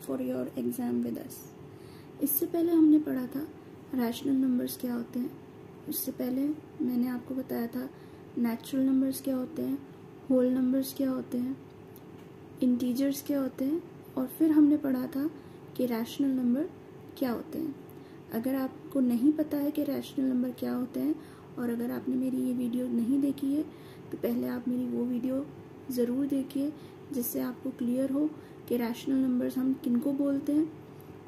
For your exam with us. इससे पहले हमने पढ़ा था रैशनल नंबर्स क्या होते हैं। इससे पहले मैंने आपको बताया था नेचुरल नंबर्स क्या होते हैं, होल नंबर्स क्या होते हैं, इंटीजर्स क्या होते हैं, और फिर हमने पढ़ा था कि रैशनल नंबर क्या होते हैं। अगर आपको नहीं पता है कि रैशनल नंबर क्या होते हैं और अगर आपने मेरी ये वीडियो नहीं देखी है तो पहले आप मेरी वो वीडियो ज़रूर देखिए, जिससे आपको क्लियर हो कि रैशनल नंबर्स हम किनको बोलते हैं।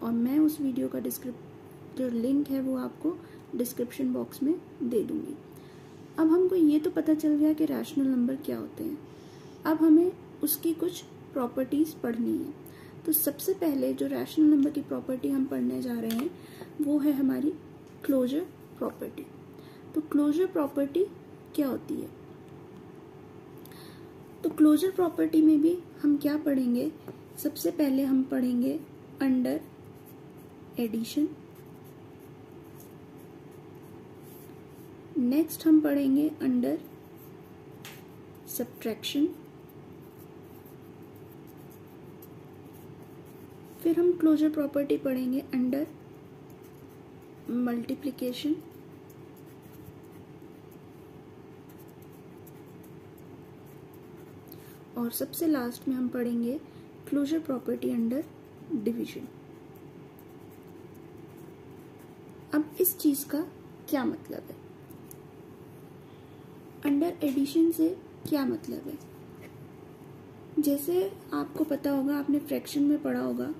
और मैं उस वीडियो का जो लिंक है वो आपको डिस्क्रिप्शन बॉक्स में दे दूँगी। अब हमको ये तो पता चल गया कि रैशनल नंबर क्या होते हैं। अब हमें उसकी कुछ प्रॉपर्टीज़ पढ़नी है। तो सबसे पहले जो रैशनल नंबर की प्रॉपर्टी हम पढ़ने जा रहे हैं वो है हमारी क्लोजर प्रॉपर्टी। तो क्लोजर प्रॉपर्टी क्या होती है? तो क्लोजर प्रॉपर्टी में भी हम क्या पढ़ेंगे? सबसे पहले हम पढ़ेंगे अंडर एडिशन, नेक्स्ट हम पढ़ेंगे अंडर सब्ट्रैक्शन, फिर हम क्लोजर प्रॉपर्टी पढ़ेंगे अंडर मल्टीप्लिकेशन, और सबसे लास्ट में हम पढ़ेंगे क्लोजर प्रॉपर्टी अंडर डिवीजन। अब इस चीज का क्या मतलब है? अंडर एडिशन से क्या मतलब है? जैसे आपको पता होगा, आपने फ्रैक्शन में पढ़ा होगा,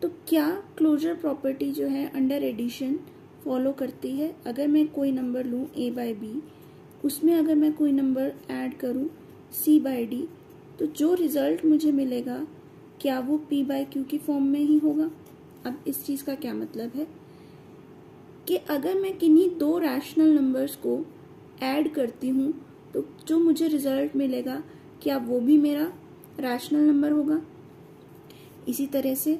तो क्या क्लोजर प्रॉपर्टी जो है अंडर एडिशन फॉलो करती है? अगर मैं कोई नंबर लूँ a/b, उसमें अगर मैं कोई नंबर ऐड करूँ c/d, तो जो रिजल्ट मुझे मिलेगा क्या वो p/q की फॉर्म में ही होगा? अब इस चीज़ का क्या मतलब है कि अगर मैं किन्हीं दो रैशनल नंबर्स को ऐड करती हूँ तो जो मुझे रिजल्ट मिलेगा क्या वो भी मेरा रैशनल नंबर होगा? इसी तरह से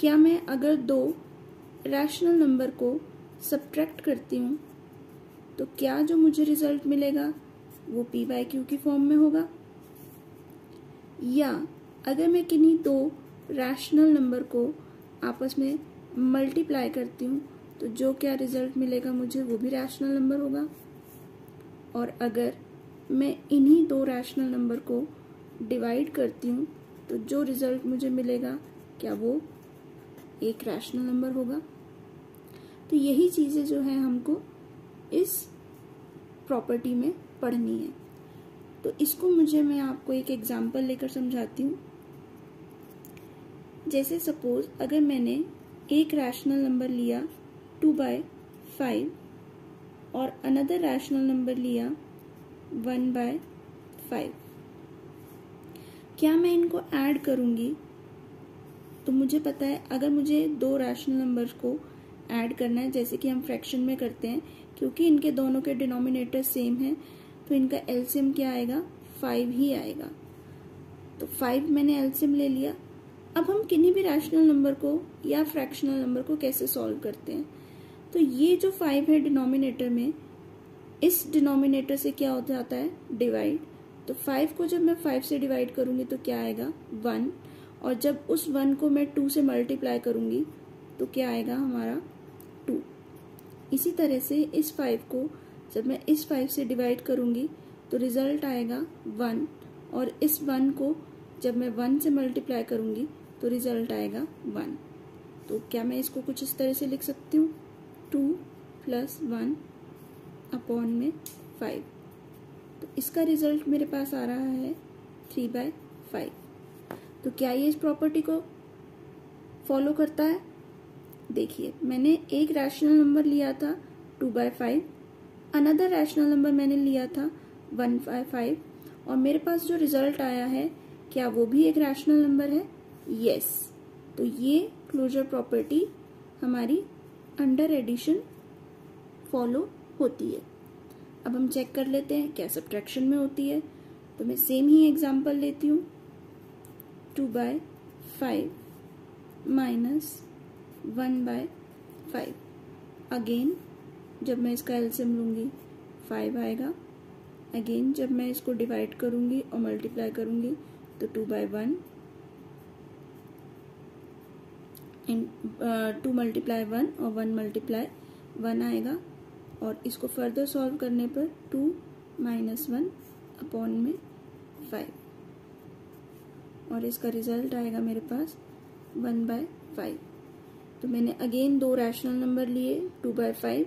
क्या मैं अगर दो रैशनल नंबर को सब्ट्रैक्ट करती हूँ तो क्या जो मुझे रिजल्ट मिलेगा वो p/q की फॉर्म में होगा? या अगर मैं किन्हीं दो रैशनल नंबर को आपस में मल्टीप्लाई करती हूँ तो जो क्या रिजल्ट मिलेगा मुझे वो भी रैशनल नंबर होगा? और अगर मैं इन्हीं दो रैशनल नंबर को डिवाइड करती हूँ तो जो रिजल्ट मुझे मिलेगा क्या वो एक रैशनल नंबर होगा? तो यही चीज़ें जो है हमको इस प्रॉपर्टी में पढ़नी है। तो इसको मैं आपको एक एग्जांपल लेकर समझाती हूँ। जैसे सपोज अगर मैंने एक रैशनल नंबर लिया 2/5 और अनदर रैशनल नंबर लिया 1/5, क्या मैं इनको ऐड करूँगी तो मुझे पता है अगर मुझे दो रैशनल नंबर्स को ऐड करना है, जैसे कि हम फ्रैक्शन में करते हैं, क्योंकि इनके दोनों के डिनोमिनेटर सेम हैं तो इनका एलसीएम क्या आएगा? 5 ही आएगा। तो 5 मैंने एलसीएम ले लिया। अब हम किन्हीं भी रैशनल नंबर को या फ्रैक्शनल नंबर को कैसे सॉल्व करते हैं? तो ये जो 5 है डिनोमिनेटर में, इस डिनोमिनेटर से क्या हो जाता है? डिवाइड। तो 5 को जब मैं 5 से डिवाइड करूंगी तो क्या आएगा? 1, और जब उस 1 को मैं 2 से मल्टीप्लाई करूंगी तो क्या आएगा हमारा? 2। इसी तरह से इस 5 को जब मैं इस 5 से डिवाइड करूंगी तो रिजल्ट आएगा 1, और इस 1 को जब मैं 1 से मल्टीप्लाई करूंगी तो रिजल्ट आएगा 1। तो क्या मैं इसको कुछ इस तरह से लिख सकती हूँ? 2 + 1 अपॉन में 5। तो इसका रिजल्ट मेरे पास आ रहा है 3/5। तो क्या ये इस प्रॉपर्टी को फॉलो करता है? देखिए, मैंने एक रैशनल नंबर लिया था 2/5, अनदर रैशनल नंबर मैंने लिया था 1/5, और मेरे पास जो रिजल्ट आया है क्या वो भी एक रैशनल नंबर है? यस। तो ये क्लोजर प्रॉपर्टी हमारी अंडर एडिशन फॉलो होती है। अब हम चेक कर लेते हैं क्या सब्ट्रैक्शन में होती है। तो मैं सेम ही एग्जांपल लेती हूँ, 2/5 माइनस 1/5। अगेन जब मैं इसका एलसीएम लूंगी 5 आएगा। अगेन जब मैं इसको डिवाइड करूंगी और मल्टीप्लाई करूंगी तो 2/1 2 मल्टीप्लाई 1 और 1 मल्टीप्लाई 1 आएगा, और इसको फर्दर सॉल्व करने पर 2 माइनस 1 अपॉन में 5, और इसका रिजल्ट आएगा मेरे पास 1/5। तो मैंने अगेन दो रैशनल नंबर लिए, 2/5,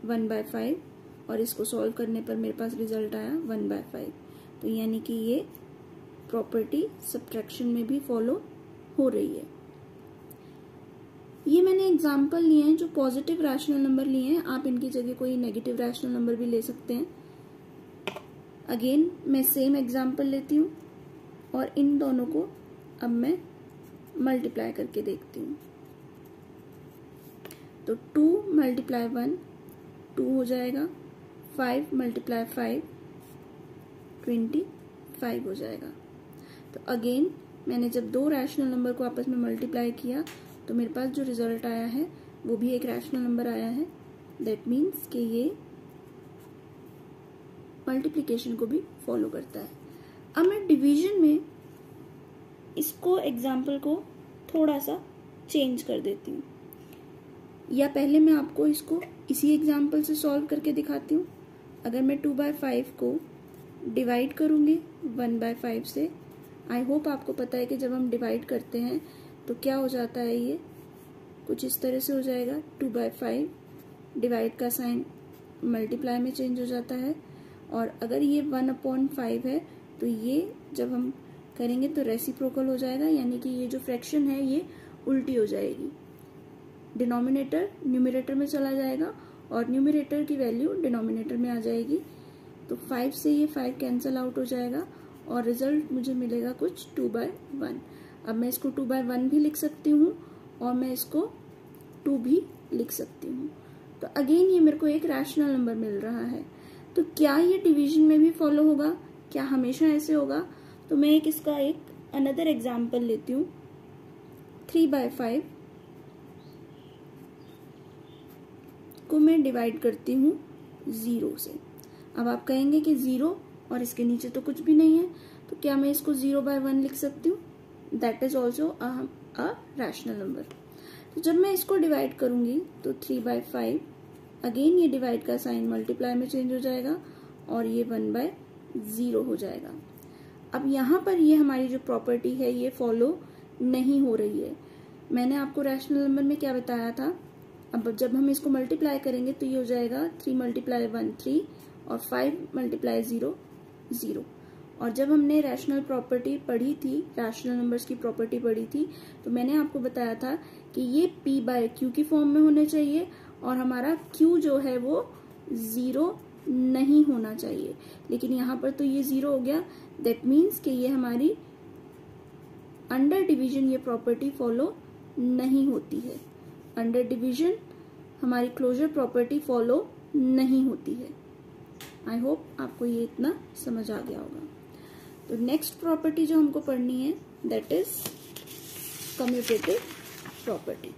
1/5, और इसको सॉल्व करने पर मेरे पास रिजल्ट आया 1/5। तो यानी कि ये प्रॉपर्टी सब्ट्रैक्शन में भी फॉलो हो रही है। ये मैंने एग्जाम्पल लिए हैं जो पॉजिटिव रैशनल नंबर लिए हैं, आप इनकी जगह कोई नेगेटिव रैशनल नंबर भी ले सकते हैं। अगेन मैं सेम एग्जाम्पल लेती हूँ और इन दोनों को अब मैं मल्टीप्लाई करके देखती हूँ। तो 2 मल्टीप्लाई 1 2 हो जाएगा, 5 मल्टीप्लाई 5 25 हो जाएगा। तो अगेन मैंने जब दो रैशनल नंबर को आपस में मल्टीप्लाई किया तो मेरे पास जो रिजल्ट आया है वो भी एक रैशनल नंबर आया है। दैट मीन्स कि ये मल्टीप्लिकेशन को भी फॉलो करता है। अब मैं डिवीजन में इसको एग्जाम्पल को थोड़ा सा चेंज कर देती हूँ, या पहले मैं आपको इसको इसी एग्जाम्पल से सॉल्व करके दिखाती हूँ। अगर मैं 2/5 को डिवाइड करूँगी 1/5 से, आई होप आपको पता है कि जब हम डिवाइड करते हैं तो क्या हो जाता है, ये कुछ इस तरह से हो जाएगा। 2/5 डिवाइड का साइन मल्टीप्लाई में चेंज हो जाता है, और अगर ये 1/5 है तो ये जब हम करेंगे तो रेसिप्रोकल हो जाएगा, यानी कि ये जो फ्रैक्शन है ये उल्टी हो जाएगी। डिनोमिनेटर न्यूमरेटर में चला जाएगा और न्यूमरेटर की वैल्यू डिनोमिनेटर में आ जाएगी। तो 5 से ये 5 कैंसिल आउट हो जाएगा और रिजल्ट मुझे मिलेगा कुछ 2/1। अब मैं इसको 2/1 भी लिख सकती हूँ और मैं इसको 2 भी लिख सकती हूँ। तो अगेन ये मेरे को एक रैशनल नंबर मिल रहा है। तो क्या ये डिवीजन में भी फॉलो होगा? क्या हमेशा ऐसे होगा? तो मैं इसका एक अनदर एग्जाम्पल लेती हूँ। 3/5 को मैं डिवाइड करती हूँ 0 से। अब आप कहेंगे कि 0 और इसके नीचे तो कुछ भी नहीं है, तो क्या मैं इसको 0/1 लिख सकती हूँ? That is also a rational number. तो जब मैं इसको डिवाइड करूंगी तो 3/5, अगेन ये डिवाइड का साइन मल्टीप्लाई में चेंज हो जाएगा और ये 1/0 हो जाएगा। अब यहाँ पर ये हमारी जो प्रॉपर्टी है ये फॉलो नहीं हो रही है। मैंने आपको रैशनल नंबर में क्या बताया था? अब जब हम इसको मल्टीप्लाई करेंगे तो ये हो जाएगा 3 मल्टीप्लाई 1 3 और 5 मल्टीप्लाई 0 0। और जब हमने रैशनल प्रॉपर्टी पढ़ी थी, रैशनल नंबर्स की प्रॉपर्टी पढ़ी थी, तो मैंने आपको बताया था कि ये p/q की फॉर्म में होने चाहिए और हमारा q जो है वो 0 नहीं होना चाहिए। लेकिन यहाँ पर तो ये 0 हो गया। दैट मीन्स कि ये हमारी अंडर डिवीजन ये प्रॉपर्टी फॉलो नहीं होती है। अंडर डिवीजन हमारी क्लोजर प्रॉपर्टी फॉलो नहीं होती है। आई होप आपको ये इतना समझ आ गया होगा। तो नेक्स्ट प्रॉपर्टी जो हमको पढ़नी है दैट इज कम्यूटेटिव प्रॉपर्टी।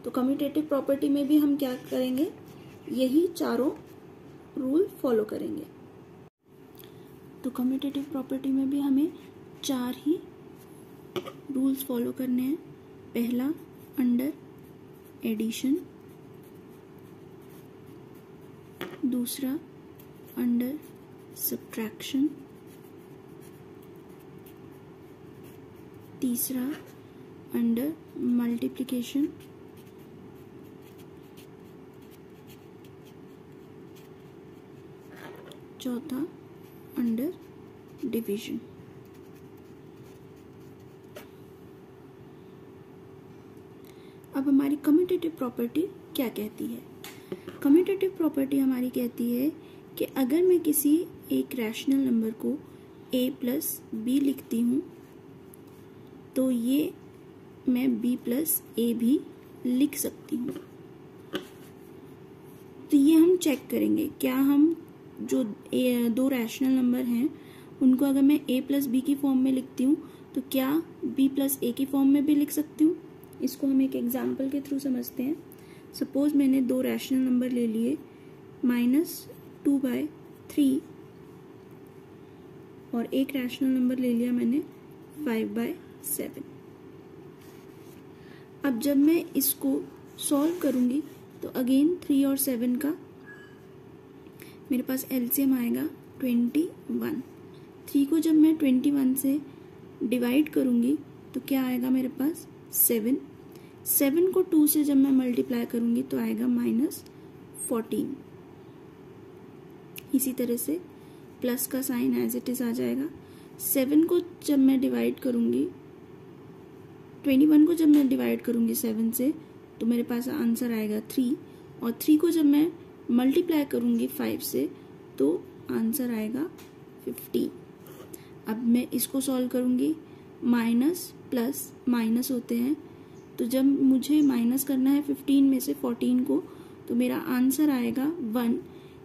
तो कम्यूटेटिव प्रॉपर्टी में भी हम क्या करेंगे? यही चारों रूल फॉलो करेंगे। तो कम्यूटेटिव प्रॉपर्टी में भी हमें 4 ही रूल्स फॉलो करने हैं। पहला अंडर एडिशन, दूसरा अंडर सब्ट्रैक्शन, तीसरा अंडर मल्टीप्लिकेशन, चौथा अंडर डिवीजन। अब हमारी कम्यूटेटिव प्रॉपर्टी क्या कहती है? कम्यूटेटिव प्रॉपर्टी हमारी कहती है कि अगर मैं किसी एक रैशनल नंबर को a+b लिखती हूँ तो ये मैं b+a भी लिख सकती हूँ। तो ये हम चेक करेंगे, क्या हम जो दो रैशनल नंबर हैं उनको अगर मैं a+b की फॉर्म में लिखती हूँ तो क्या b+a की फॉर्म में भी लिख सकती हूँ? इसको हम एक एग्जाम्पल के थ्रू समझते हैं। सपोज मैंने दो रैशनल नंबर ले लिए -2/3 और एक रैशनल नंबर ले लिया मैंने 5/7। अब जब मैं इसको सॉल्व करूँगी तो अगेन 3 और 7 का मेरे पास एलसीएम आएगा 21। 3 को जब मैं 21 से डिवाइड करूँगी तो क्या आएगा मेरे पास 7। 7 को 2 से जब मैं मल्टीप्लाई करूँगी तो आएगा -14। इसी तरह से प्लस का साइन एज इट इज आ जाएगा। 7 को जब मैं डिवाइड करूँगी 21 को जब मैं डिवाइड करूँगी 7 से तो मेरे पास आंसर आएगा 3, और 3 को जब मैं मल्टीप्लाई करूँगी 5 से तो आंसर आएगा 15। अब मैं इसको सॉल्व करूँगी, माइनस प्लस माइनस होते हैं, तो जब मुझे माइनस करना है 15 में से 14 को तो मेरा आंसर आएगा 1।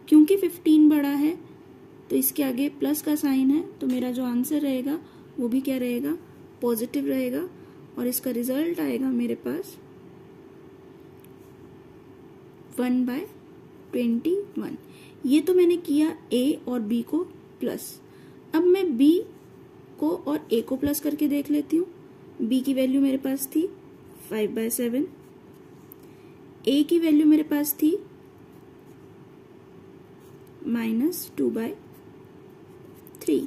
क्योंकि 15 बड़ा है तो इसके आगे प्लस का साइन है, तो मेरा जो आंसर रहेगा वो भी क्या रहेगा, पॉजिटिव रहेगा, और इसका रिजल्ट आएगा मेरे पास 1/21। ये तो मैंने किया a और b को प्लस। अब मैं b को और a को प्लस करके देख लेती हूँ। b की वैल्यू मेरे पास थी 5/7, a की वैल्यू मेरे पास थी -2/3।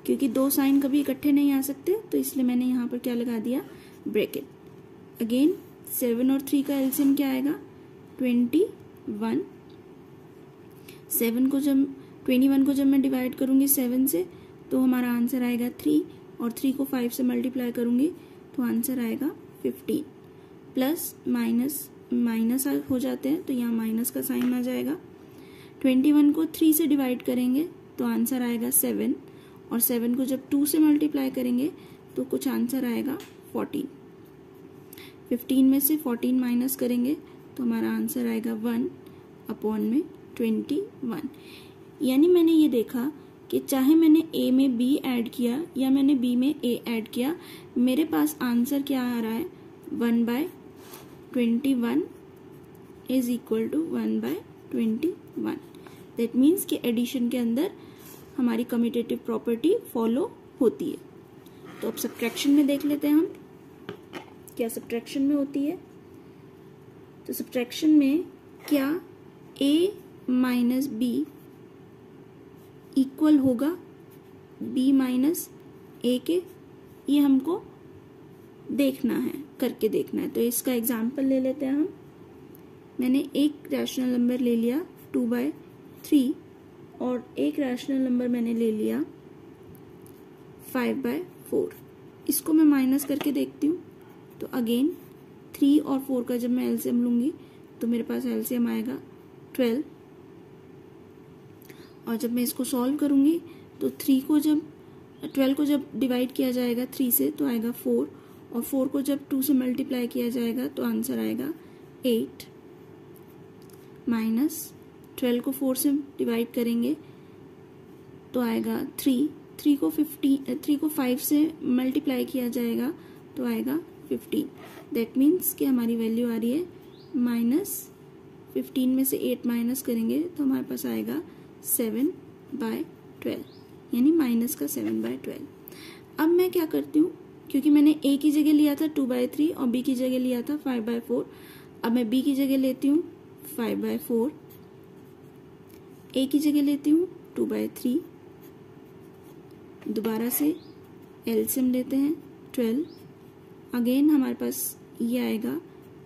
क्योंकि दो साइन कभी इकट्ठे नहीं आ सकते तो इसलिए मैंने यहाँ पर क्या लगा दिया, ब्रैकेट। अगेन 7 और 3 का एलसीएम क्या आएगा, 21। 21 को जब मैं डिवाइड करूंगी 7 से तो हमारा आंसर आएगा 3, और 3 को 5 से मल्टीप्लाई करूंगी तो आंसर आएगा 15। प्लस माइनस माइनस हो जाते हैं तो यहाँ माइनस का साइन आ जाएगा। 21 को 3 से डिवाइड करेंगे तो आंसर आएगा 7, और 7 को जब 2 से मल्टीप्लाई करेंगे तो कुछ आंसर आएगा 14। 15 में से 14 माइनस करेंगे तो हमारा आंसर आएगा 1/21। यानी मैंने ये देखा कि चाहे मैंने a में b ऐड किया या मैंने b में a ऐड किया, मेरे पास आंसर क्या आ रहा है, 1/21 is equal to 1/21। That means कि एडिशन के अंदर हमारी कम्यूटेटिव प्रॉपर्टी फॉलो होती है। तो अब सब्ट्रैक्शन में देख लेते हैं हम क्या सब्ट्रैक्शन में होती है। तो सब्ट्रैक्शन में क्या a माइनस b इक्वल होगा b माइनस a के, ये हमको देखना है, करके देखना है। तो इसका एग्जाम्पल ले लेते हैं हम। मैंने एक रैशनल नंबर ले लिया 2/3 और एक रैशनल नंबर मैंने ले लिया 5/4। इसको मैं माइनस करके देखती हूँ तो अगेन 3 और 4 का जब मैं एलसीएम लूंगी तो मेरे पास एलसीएम आएगा 12, और जब मैं इसको सॉल्व करूंगी तो 12 को जब डिवाइड किया जाएगा 3 से तो आएगा 4, और 4 को जब 2 से मल्टीप्लाई किया जाएगा तो आंसर आएगा 8, माइनस 12 को 4 से डिवाइड करेंगे तो आएगा 3 को 5 से मल्टीप्लाई किया जाएगा तो आएगा 15। दैट मीन्स कि हमारी वैल्यू आ रही है -15 में से 8 माइनस करेंगे तो हमारे पास आएगा 7/12, यानी माइनस का 7/12। अब मैं क्या करती हूँ, क्योंकि मैंने a की जगह लिया था 2/3 और b की जगह लिया था 5/4, अब मैं b की जगह लेती हूँ 5/4, a की जगह लेती हूँ 2/3, दोबारा से एलसीएम लेते हैं 12, अगेन हमारे पास ये आएगा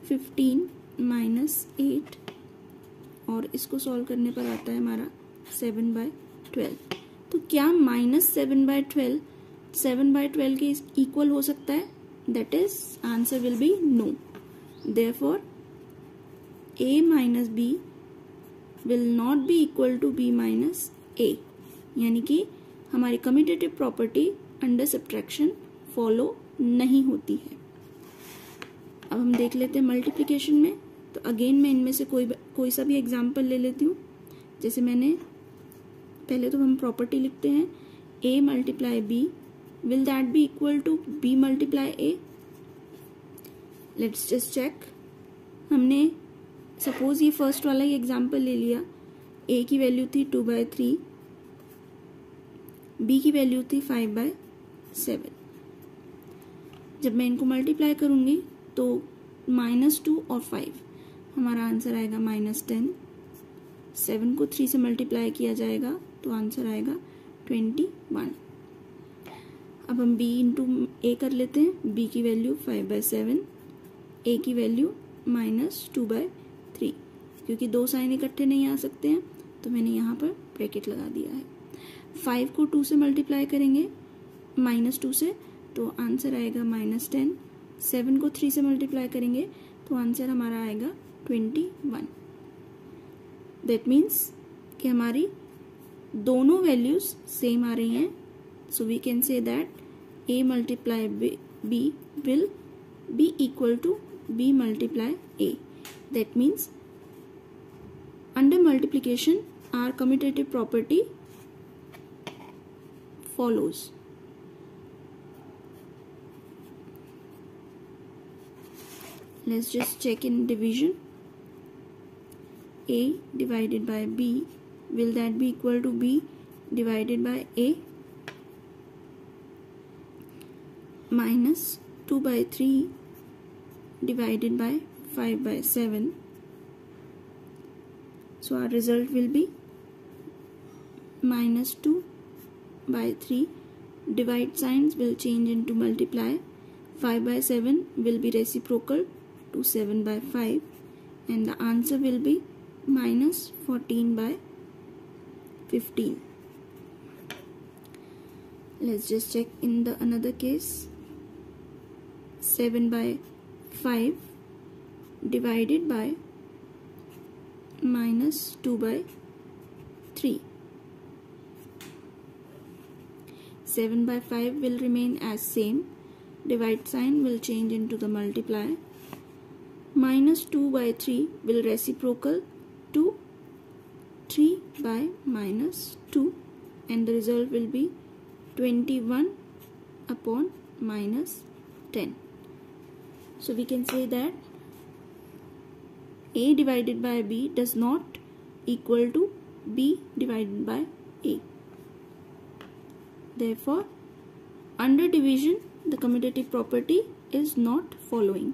15 माइनस 8, और इसको सॉल्व करने पर आता है हमारा 7/12। तो क्या -7/12 7/12 के इक्वल हो सकता है? That is answer will be no. Therefore a minus b will not be equal to b minus a, यानी कि हमारी commutative property under subtraction follow नहीं होती है। अब हम देख लेते हैं मल्टीप्लिकेशन में। तो अगेन मैं इनमें से कोई सा भी एग्जाम्पल ले लेती हूँ। जैसे मैंने पहले तो हम प्रॉपर्टी लिखते हैं a multiply b, will that be equal to b multiply a। Let's just check. हमने सपोज ये फर्स्ट वाला ही एग्जाम्पल ले लिया। a की वैल्यू थी 2/3, b की वैल्यू थी 5/7। जब मैं इनको मल्टीप्लाई करूंगी तो -2 और 5, हमारा आंसर आएगा -10। 7 को 3 से मल्टीप्लाई किया जाएगा तो आंसर आएगा 21। अब हम b इंटू a कर लेते हैं। b की वैल्यू 5/7, a की वैल्यू -2/3। क्योंकि दो साइन इकट्ठे नहीं आ सकते हैं तो मैंने यहाँ पर ब्रैकेट लगा दिया है। 5 को 2 से मल्टीप्लाई करेंगे -2 से तो आंसर आएगा -10। 7 को 3 से मल्टीप्लाई करेंगे तो आंसर हमारा आएगा 21। दैट मीन्स कि हमारी दोनों वैल्यूज सेम आ रही हैं। So we can say that a multiply b will be equal to b multiply a. That means under multiplication our commutative property follows. Let's just check in division. A divided by b, will that be equal to b divided by a? -2/3 divided by 5/7. So our result will be -2/3. Divide signs will change into multiply. 5/7 will be reciprocal to 7/5 and the answer will be -14/15. Let's just check in the another case. 7/5 divided by -2/3. 7/5 will remain as same. Divide sign will change into the multiply. -2/3 will reciprocal to 3/-2 and the result will be 21/-10. So we can say that a divided by b does not equal to b divided by a. Therefore, under division, the commutative property is not following.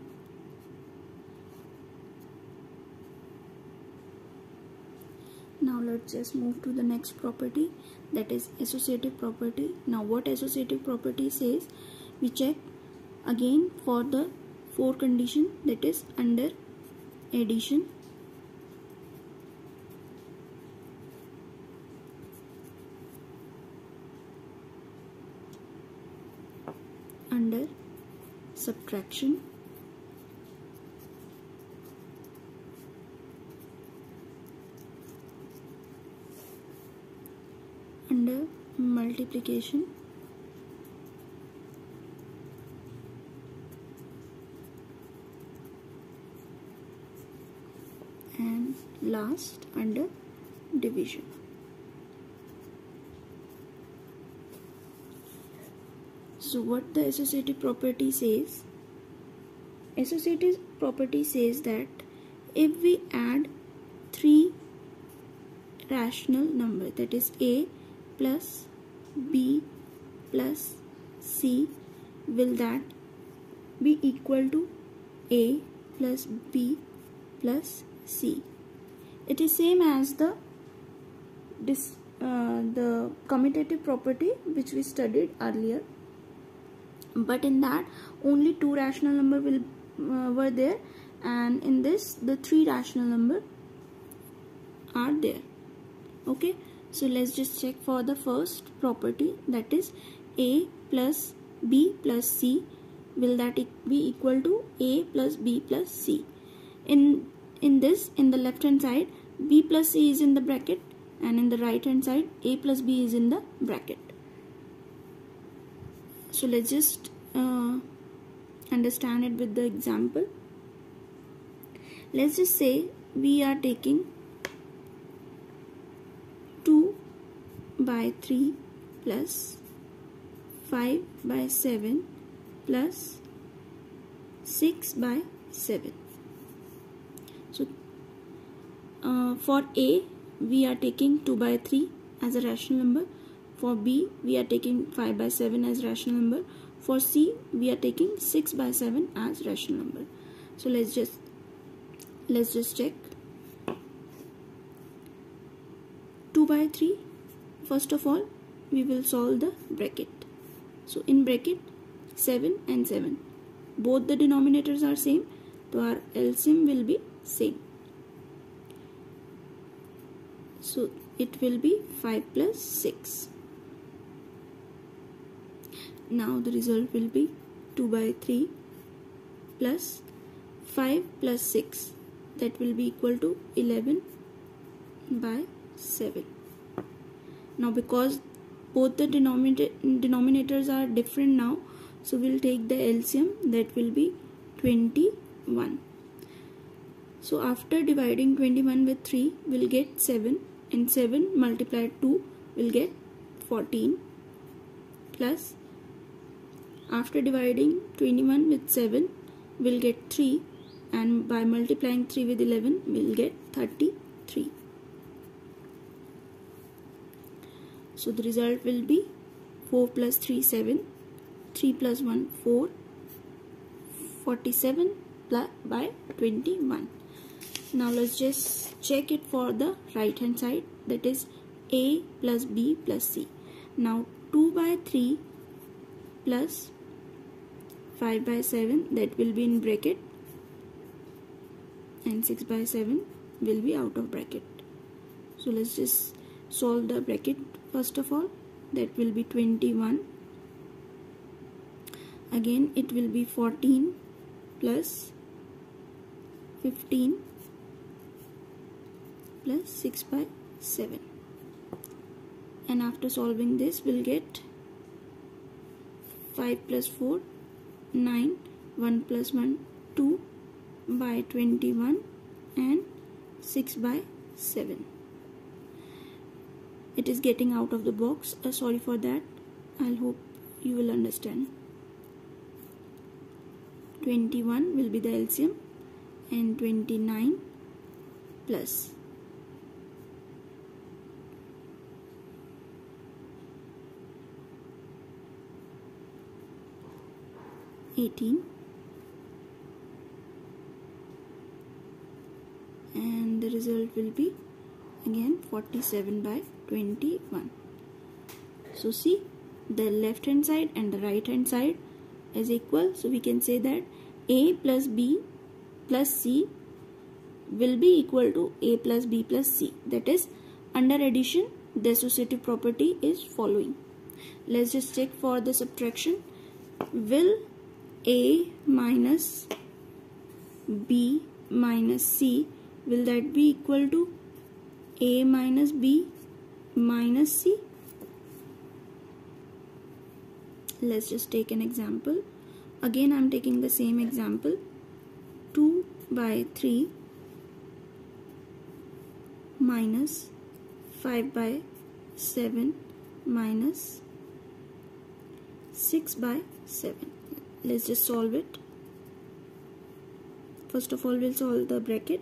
Now let's just move to the next property, that is associative property. Now what associative property says, we check again for the 4 condition, that is under addition, under subtraction, under multiplication, and last under division. So what the associative property says? Associative property says that if we add 3 rational number, that is a plus b plus c, will that be equal to a plus b plus c? It is same as the commutative property which we studied earlier, but in that only 2 rational number were there, and in this the 3 rational number are there. Okay, so let's just check for the first property, that is a plus b plus c, will that be equal to a plus b plus c? In this, in the left hand side, b plus c is in the bracket, and in the right hand side a plus b is in the bracket. So let's just understand it with the example. Let's just say we are taking 2/3 plus 5/7 plus 6/7. So for a we are taking 2/3 as a rational number. For b we are taking 5/7 as rational number. For C, we are taking 6 by 7 as rational number. So let's just check. 2 by 3, first of all, we will solve the bracket. So in bracket, 7 and 7. Both the denominators are same, so our LCM will be same. So it will be 5 plus 6. Now the result will be 2 by 3 plus 5 plus 6. That will be equal to 11 by 7. Now because both the denominators are different now, so we'll take the LCM, that will be 21. So after dividing 21 with 3, we'll get 7, and 7 multiplied 2 will get 14, plus after dividing 21 with 7, we'll get 3, and by multiplying 3 with 11, we'll get 33. So the result will be 4 plus 3, 7, 3 plus 1, 4, 47 by 21. Now let's just check it for the right hand side, that is A plus B plus C. Now 2 by 3 plus 5 by 7, that will be in bracket, and 6 by 7 will be out of bracket. So let's just solve the bracket first of all. That will be 21. Again it will be 14 plus 15 plus 6 by 7. And after solving this, we'll get 5 plus 4, 9, 1 plus 1, 2 by 21, and 6 by 7. It is getting out of the box. Sorry for that. I hope you will understand. 21 will be the LCM, and 29 plus 18, and the result will be again 47 by 21. So see, the left hand side and the right hand side is equal, so we can say that A plus B plus C will be equal to A plus B plus C. That is, under addition, the associative property is following. Let's just check for the subtraction. Will A minus B minus C, will that be equal to A minus B minus C? Let's just take an example. Again I am taking the same example. 2 by 3 minus 5 by 7 minus 6 by 7. Let's just solve it. First of all, we'll solve the bracket.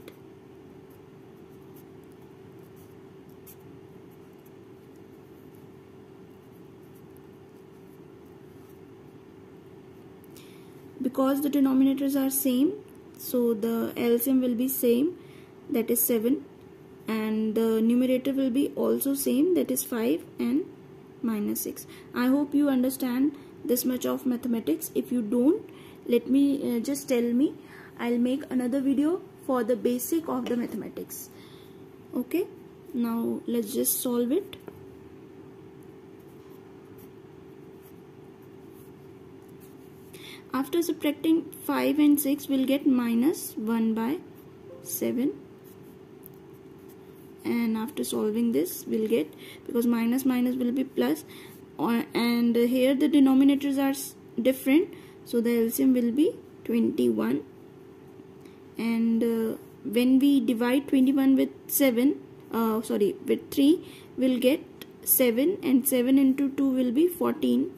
Because the denominators are same, so the LCM will be same, that is 7, and the numerator will be also same, that is 5 and minus 6. I hope you understand this much of mathematics. If you don't, let me just tell me. I'll make another video for the basic of the mathematics. Okay, now let's just solve it. After subtracting 5 and 6, we'll get minus 1 by 7. And after solving this, we'll get, because minus minus will be plus, and here the denominators are different, so the LCM will be 21. And when we divide 21 with with 3, we'll get 7, and 7 into 2 will be 14,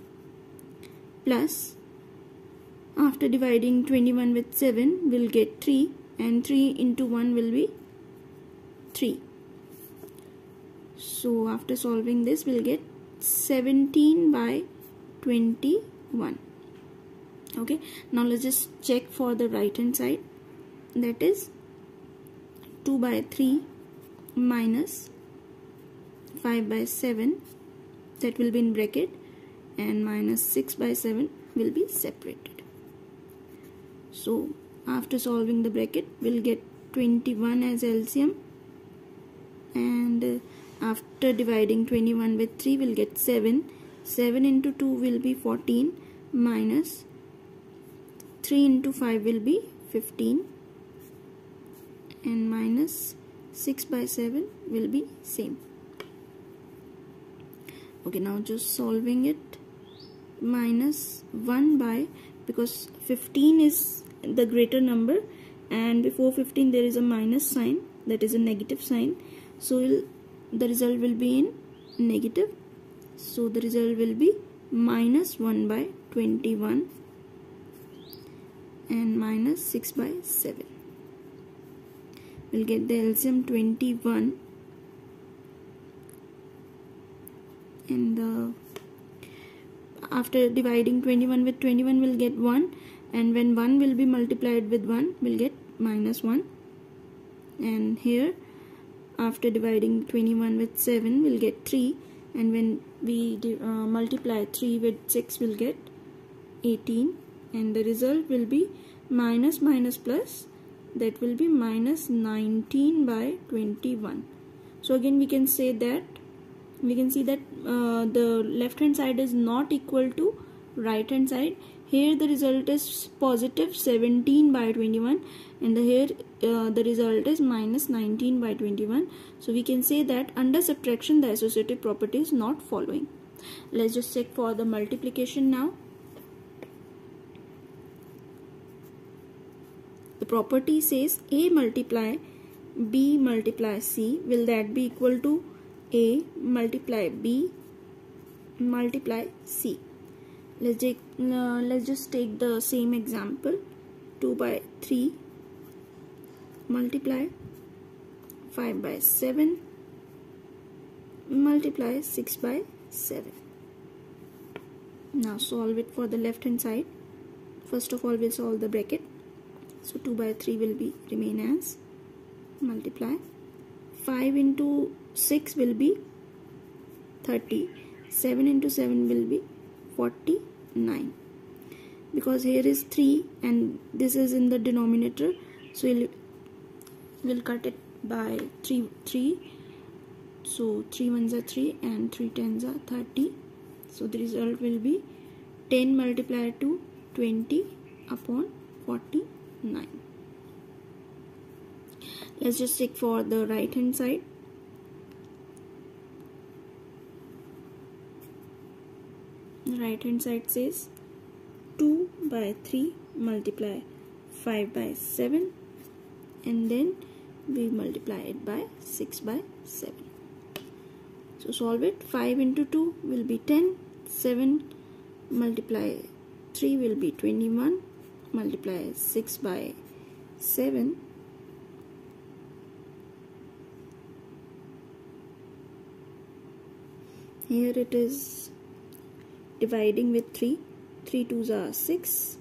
plus after dividing 21 with 7, we'll get 3, and 3 into 1 will be 3. So after solving this, we'll get 17 by 21. Okay, now let's just check for the right hand side. That is 2 by 3 minus 5 by 7, that will be in bracket, and minus 6 by 7 will be separated. So after solving the bracket, we'll get 21 as LCM, and after dividing 21 with 3, we'll get 7. 7 into 2 will be 14, minus 3 into 5 will be 15, and minus 6 by 7 will be same. Okay, now just solving it. Minus 1 by, because 15 is the greater number and before 15 there is a minus sign, that is a negative sign, so the result will be in negative. So the result will be minus 1 by 21 and minus 6 by 7. We'll get the LCM 21, and after dividing 21 with 21 we'll get 1, and when 1 will be multiplied with 1 we'll get minus 1, and here after dividing 21 with 7 we'll get 3, and when we multiply 3 with 6 we'll get 18, and the result will be minus minus plus, that will be minus 19 by 21. So again we can say that, we can see that the left hand side is not equal to right hand side. Here the result is positive 17 by 21, and here the result is minus 19 by 21. So we can say that under subtraction the associative property is not following. Let's just check for the multiplication now. The property says A multiply B multiply C, will that be equal to A multiply B multiply C? Let's just take the same example. 2 by 3 multiply 5 by 7 multiply 6 by 7. Now solve it for the left hand side. First of all we'll solve the bracket. So 2 by 3 will be remain as multiply 5 into 6 will be 30, 7 into 7 will be 49, because here is 3 and this is in the denominator, so we'll cut it by 3, so 3 ones are 3 and 3 tens are 30, so the result will be 10 multiplied to 20 upon 49. Let's just check for the right hand side. The right hand side says 2 by 3 multiply 5 by 7, and then we multiply it by 6 by 7. So solve it. 5 into 2 will be 10, 7 multiply 3 will be 21, multiply 6 by 7, here it is dividing with 3, 3 twos are 6,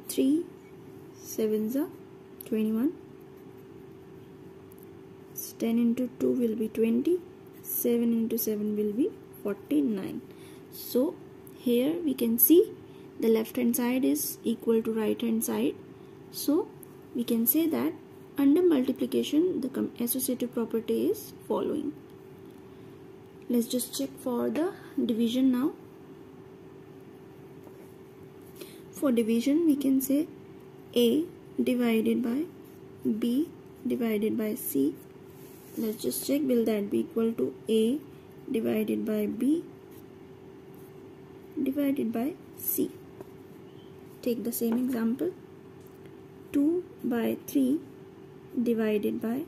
3 sevens are 21, 10 into 2 will be 20, 7 into 7 will be 49. So here we can see the left hand side is equal to right hand side, so we can say that under multiplication the associative property is following. Let's just check for the division now. For division we can say A divided by B divided by C. Let's just check, will that be equal to A divided by B divided by C. Take the same example. 2 by 3 divided by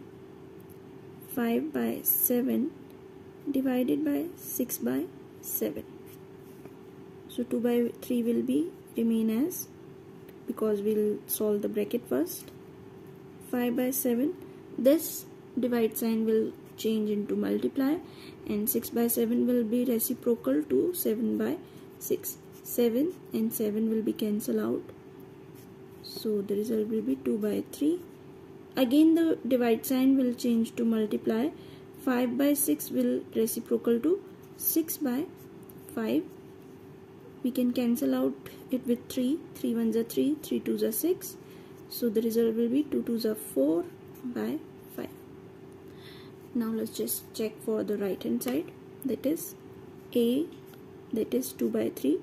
5 by 7 divided by 6 by 7. So 2 by 3 will be remain as, because we'll solve the bracket first. 5 by 7, this divide sign will change into multiply, and 6 by 7 will be reciprocal to 7 by 6. 7 and 7 will be cancelled out. So the result will be 2 by 3. Again the divide sign will change to multiply. 5 by 6 will reciprocal to 6 by 5. We can cancel out it with 3. 3 ones are 3, 3 twos are 6. So the result will be 2 twos are 4 by 5. Now let's just check for the right hand side. That is A, that is 2 by 3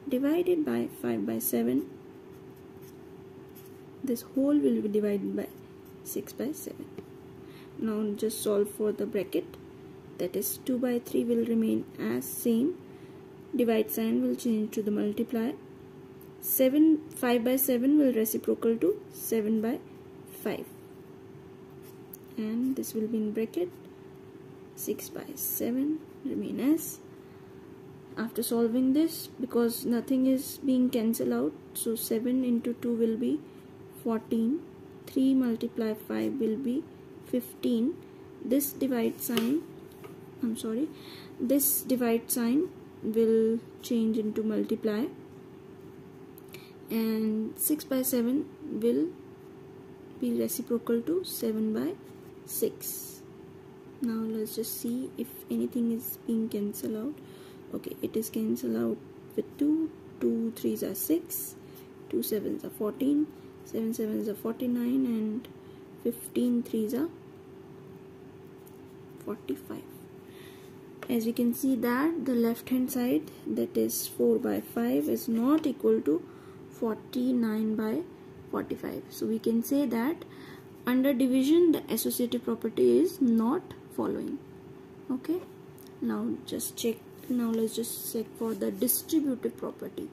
divided by 5 by 7. This whole will be divided by 6 by 7. Now just solve for the bracket. That is 2 by 3 will remain as same. Divide sign will change to the multiply. 5 by 7 will reciprocal to 7 by 5. And this will be in bracket. 6 by 7 remain as. After solving this, because nothing is being cancelled out, so 7 into 2 will be 14. 3 multiply 5 will be 15. This divide sign will change into multiply, and 6 by 7 will be reciprocal to 7 by 6. Now let's just see if anything is being cancelled out. Okay, it is cancelled out with 2. 2 3s are 6, 2 7s are 14, 7 7s are 49, and 15 3s are 45. As we can see that the left hand side, that is 4 by 5, is not equal to 49 by 45. So we can say that under division the associative property is not following. Okay, now let's just check for the distributive property.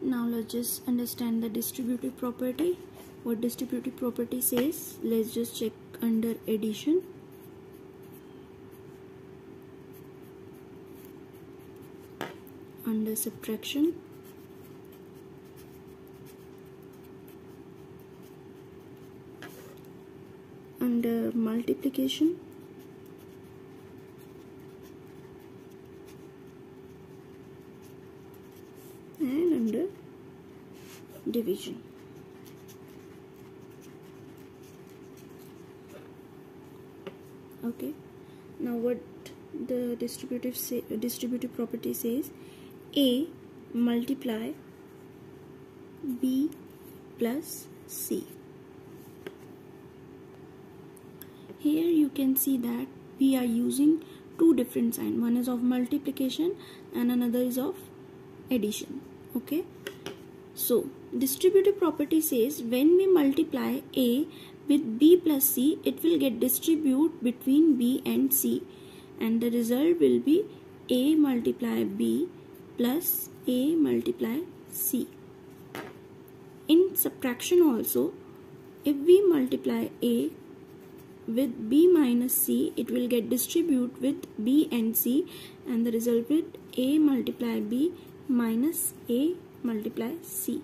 Now let's just understand the distributive property. What distributive property says, let's just check under addition. Under subtraction, under multiplication, and under division. Okay, now what the distributive property says, A multiply B plus C. Here you can see that we are using two different signs. One is of multiplication and another is of addition. Okay, so distributive property says when we multiply A with B plus C, it will get distribute between B and C, and the result will be A multiply B plus A multiply C. In subtraction also, if we multiply A with B minus C, it will get distribute with B and C, and the result will A multiply B minus A multiply C.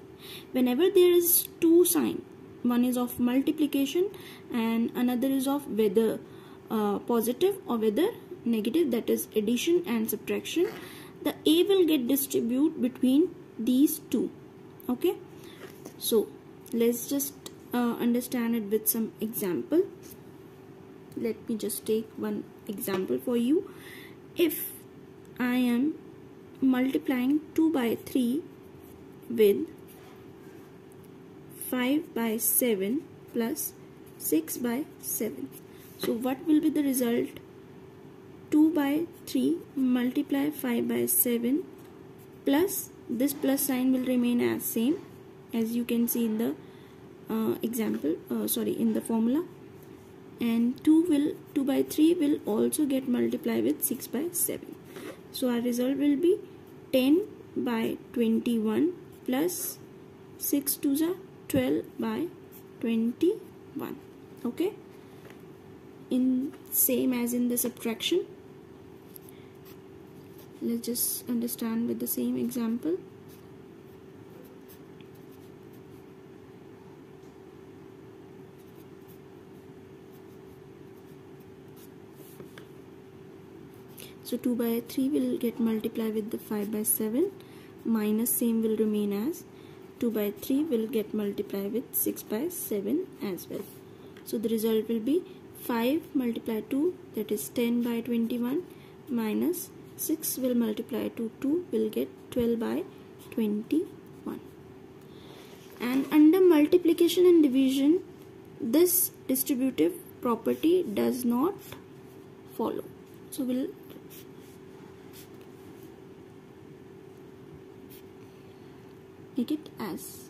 Whenever there is two sign, one is of multiplication and another is of whether positive or whether negative, that is addition and subtraction, the A will get distribute between these two. Okay, so let's just understand it with some example. Let me just take one example for you. If I am multiplying 2 by 3 with 5 by 7 plus 6 by 7, so what will be the result? 2 by 3 multiply 5 by 7 plus this plus sign will remain as same, as you can see in the in the formula, and 2 by 3 will also get multiplied with 6 by 7. So our result will be 10 by 21 plus 6 2s are 12 by 21. Okay, in same as in the subtraction, let's just understand with the same example. So 2 by 3 will get multiplied with the 5 by 7. minus same will remain as 2 by 3 will get multiplied with 6 by 7 as well. So the result will be 5 multiplied 2, that is 10 by 21, minus 6 will multiply to 2 will get 12 by 21. And under multiplication and division, this distributive property does not follow. So we'll make it as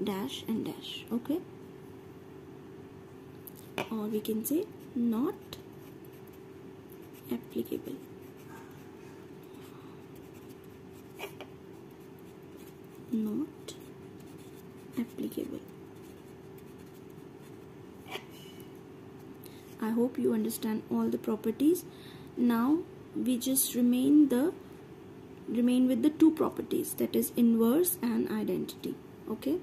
dash and dash, okay? Or we can say not applicable. Not applicable. I hope you understand all the properties. Now we just remain with the two properties, that is inverse and identity, okay?